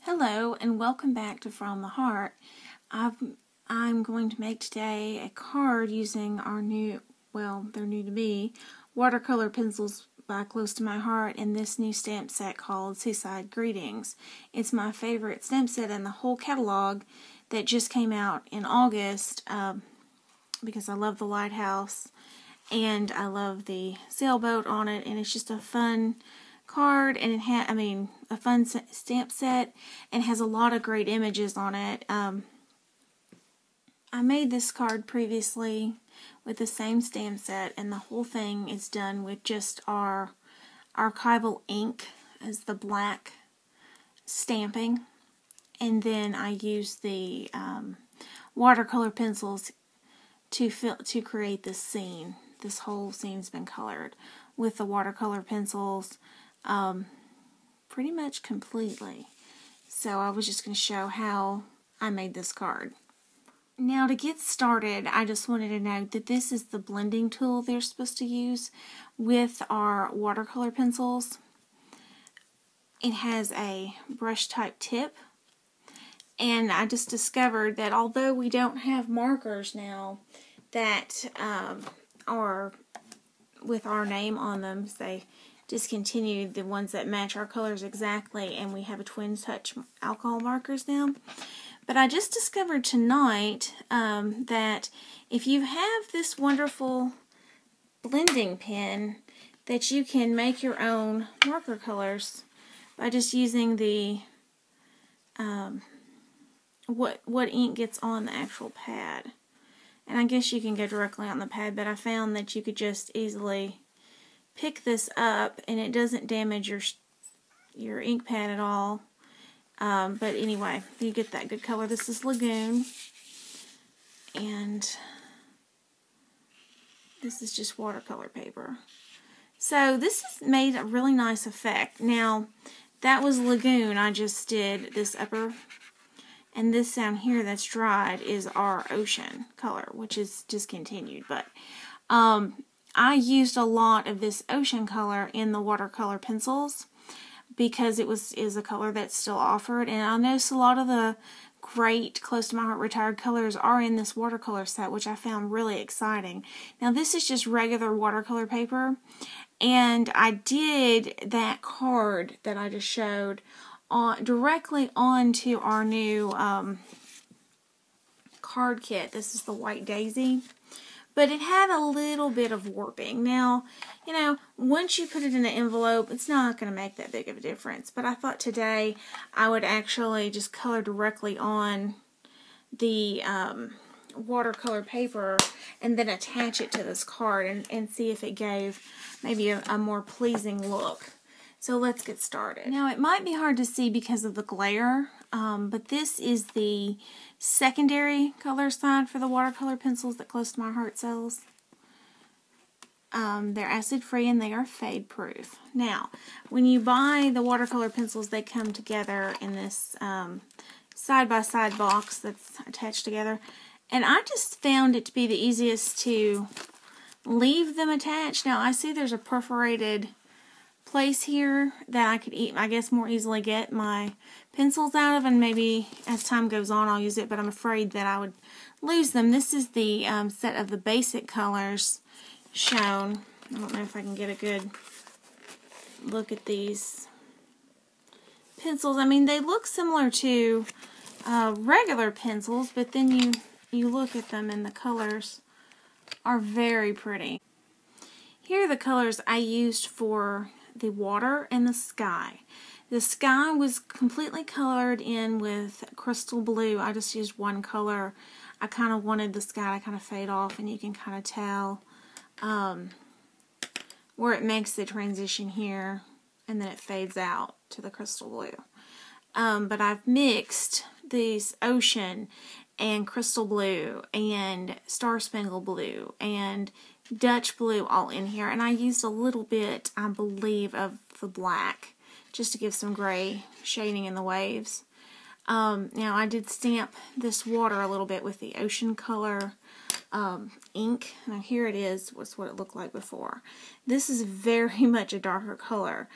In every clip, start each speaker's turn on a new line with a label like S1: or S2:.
S1: Hello and welcome back to From the Heart. I'm going to make today a card using our new, well, they're new to me, watercolor pencils by Close to My Heart in this new stamp set called Seaside Greetings. It's my favorite stamp set in the whole catalog that just came out in August because I love the lighthouse and I love the sailboat on it, and it's just a fun card, and a fun stamp set, and has a lot of great images on it. I made this card previously with the same stamp set, and the whole thing is done with just our archival ink as the black stamping, and then I use the watercolor pencils to create this scene. This whole scene's been colored with the watercolor pencils pretty much completely. So I was just going to show how I made this card. Now to get started, I just wanted to note that this is the blending tool they're supposed to use with our watercolor pencils. It has a brush type tip, and I just discovered that although we don't have markers now that are with our name on them, they discontinued the ones that match our colors exactly, and we have a twin touch alcohol markers now. But I just discovered tonight that if you have this wonderful blending pen, that you can make your own marker colors by just using the what ink gets on the actual pad. And I guess you can go directly on the pad, but I found that you could just easily pick this up and it doesn't damage your ink pad at all. But anyway, you get that good color. This is Lagoon, and this is just watercolor paper. So this has made a really nice effect. Now, that was Lagoon. I just did this upper, and this down here that's dried is our ocean color, which is discontinued. But I used a lot of this ocean color in the watercolor pencils because it is a color that's still offered, and I noticed a lot of the great Close to My Heart retired colors are in this watercolor set, which I found really exciting. Now this is just regular watercolor paper, and I did that card that I just showed directly onto our new card kit. This is the White Daisy. But it had a little bit of warping. Now, you know, once you put it in an envelope, it's not going to make that big of a difference. But I thought today I would actually just color directly on the watercolor paper and then attach it to this card and see if it gave maybe a more pleasing look. So let's get started. Now it might be hard to see because of the glare, but this is the secondary color side for the watercolor pencils that Close to My Heart sells. They're acid free and they are fade proof. Now, when you buy the watercolor pencils, they come together in this side-by-side box that's attached together. And I just found it to be the easiest to leave them attached. Now I see there's a perforated place here that I could, I guess, more easily get my pencils out of, and maybe as time goes on I'll use it, but I'm afraid that I would lose them. This is the set of the basic colors shown. I don't know if I can get a good look at these pencils. I mean, they look similar to regular pencils, but then you look at them and the colors are very pretty. Here are the colors I used for the water and the sky. The sky was completely colored in with crystal blue. I just used one color. I kind of wanted the sky to kind of fade off, and you can kind of tell where it makes the transition here, and then it fades out to the crystal blue. But I've mixed these ocean and crystal blue and star spangled blue and Dutch blue all in here, and I used a little bit, I believe, of the black just to give some gray shading in the waves. Now I did stamp this water a little bit with the ocean color ink. Now here it is, was what it looked like before. This is very much a darker color.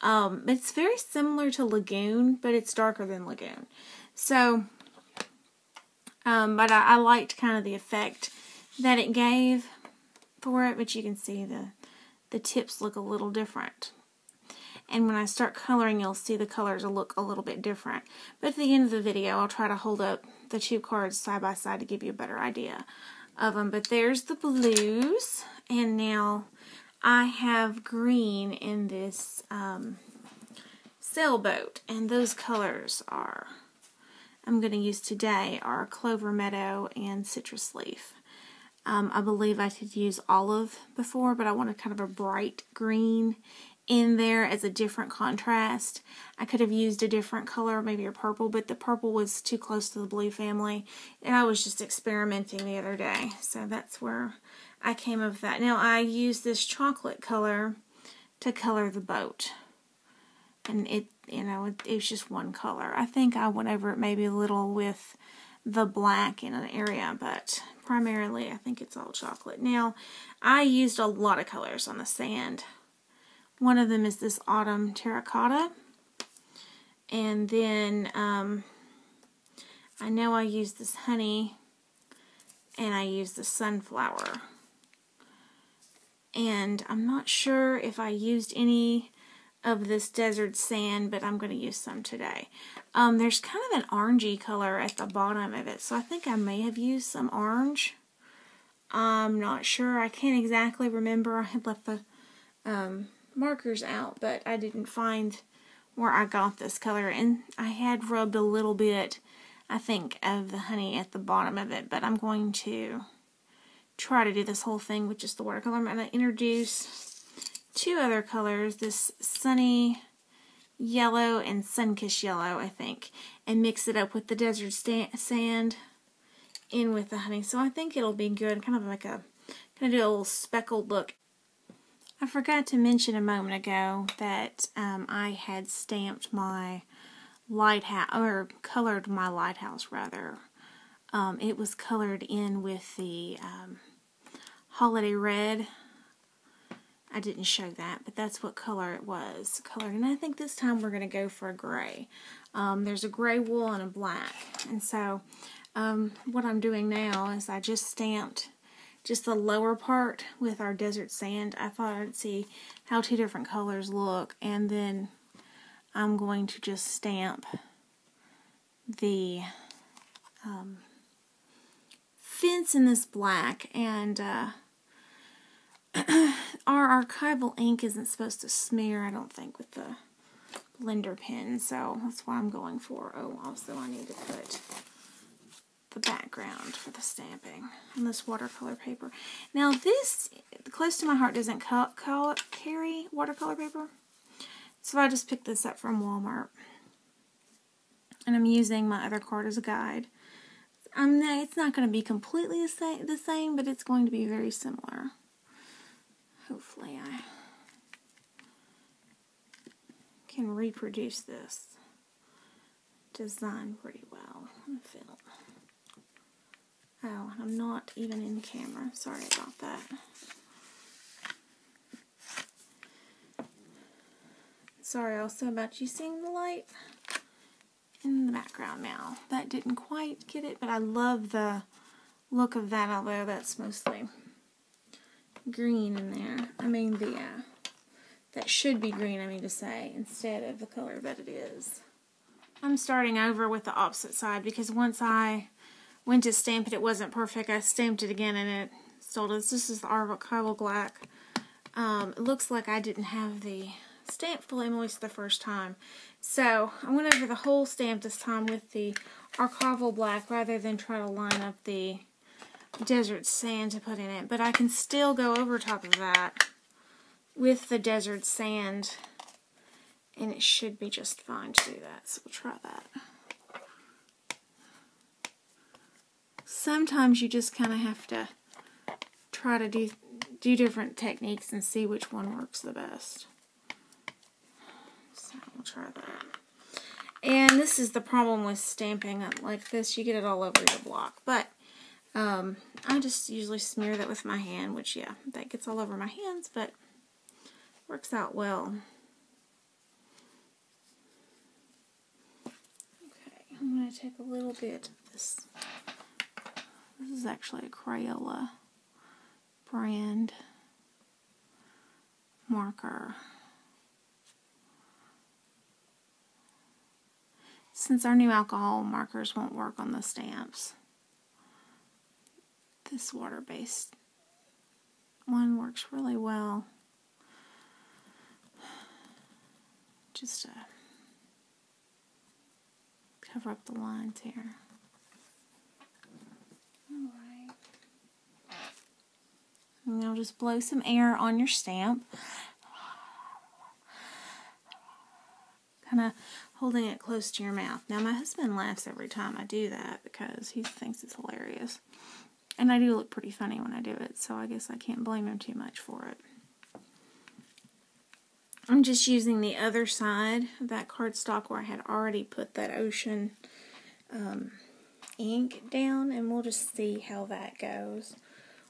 S1: It's very similar to Lagoon, but it's darker than Lagoon. So, but I liked kind of the effect that it gave for it, but you can see the tips look a little different. And when I start coloring, you'll see the colors will look a little bit different. But at the end of the video, I'll try to hold up the two cards side by side to give you a better idea of them. But there's the blues, and now I have green in this sailboat, and those colors I'm going to use today are Clover Meadow and Citrus Leaf. I believe I could use olive before, but I wanted kind of a bright green in there as a different contrast. I could have used a different color, maybe a purple, but the purple was too close to the blue family, and I was just experimenting the other day, so that's where I came up with that. Now I used this chocolate color to color the boat, and it was just one color. I think I went over it maybe a little with the black in an area, but primarily I think it's all chocolate. Now I used a lot of colors on the sand. One of them is this autumn terracotta, and then I know I used this honey, and I used the sunflower, and I'm not sure if I used any of this desert sand, but I'm going to use some today. There's kind of an orangey color at the bottom of it, so I think I may have used some orange. I'm not sure. I can't exactly remember. I had left the markers out, but I didn't find where I got this color, and I had rubbed a little bit, I think, of the honey at the bottom of it, but I'm going to try to do this whole thing with just the watercolor. I'm going to introduce two other colors, this Sunny Yellow and Sunkissed Yellow, I think, and mix it up with the desert sand in with the honey. So I think it'll be good, kind of like a, kind of do a little speckled look. I forgot to mention a moment ago that I had stamped my lighthouse, or colored my lighthouse rather. It was colored in with the Holiday Red. I didn't show that, but that's what color it was colored. And I think this time we're going to go for a gray. There's a gray wool and a black. And so what I'm doing now is I just stamped just the lower part with our desert sand. I thought I'd see how two different colors look, and then I'm going to just stamp the fence in this black, and our archival ink isn't supposed to smear, I don't think, with the blender pen, so that's what I'm going for. Oh, also I need to put the background for the stamping on this watercolor paper. Now this, close to my heart, doesn't carry watercolor paper, so I just picked this up from Walmart, and I'm using my other card as a guide. It's not going to be completely the same, but it's going to be very similar. Hopefully I can reproduce this design pretty well on film. Oh, I'm not even in camera. Sorry about that. Sorry also about you seeing the light in the background now. That didn't quite get it, but I love the look of that, although that's mostly green in there. I mean, that should be green, I mean to say, instead of the color that it is. I'm starting over with the opposite side, because once I went to stamp it, it wasn't perfect. I stamped it again, and it still does. This is the archival black. It looks like I didn't have the stamp fully moist the first time. So I went over the whole stamp this time with the archival black rather than try to line up the desert sand to put in it. But I can still go over top of that with the desert sand, and it should be just fine to do that. So we'll try that. Sometimes you just kind of have to try to do different techniques and see which one works the best. So we'll try that. And this is the problem with stamping like this. You get it all over your block. But I just usually smear that with my hand, which, yeah, that gets all over my hands, but works out well. I'm going to take a little bit of this. This is actually a Crayola brand marker. Since our new alcohol markers won't work on the stamps, this water-based one works really well. Just to cover up the lines here. Alright. And now just blow some air on your stamp. Kind of holding it close to your mouth. Now my husband laughs every time I do that because he thinks it's hilarious. And I do look pretty funny when I do it, so I guess I can't blame him too much for it. I'm just using the other side of that cardstock where I had already put that ocean ink down, and we'll just see how that goes.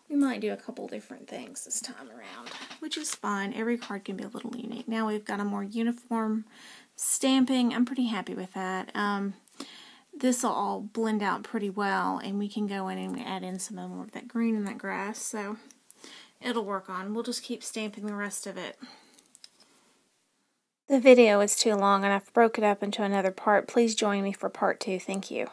S1: We might do a couple different things this time around, which is fine. Every card can be a little unique. Now we've got a more uniform stamping. I'm pretty happy with that. This will all blend out pretty well, and we can go in and add in some more of that green and that grass, so it'll work on. We'll just keep stamping the rest of it. The video is too long, and I've broke it up into another part. Please join me for part 2. Thank you.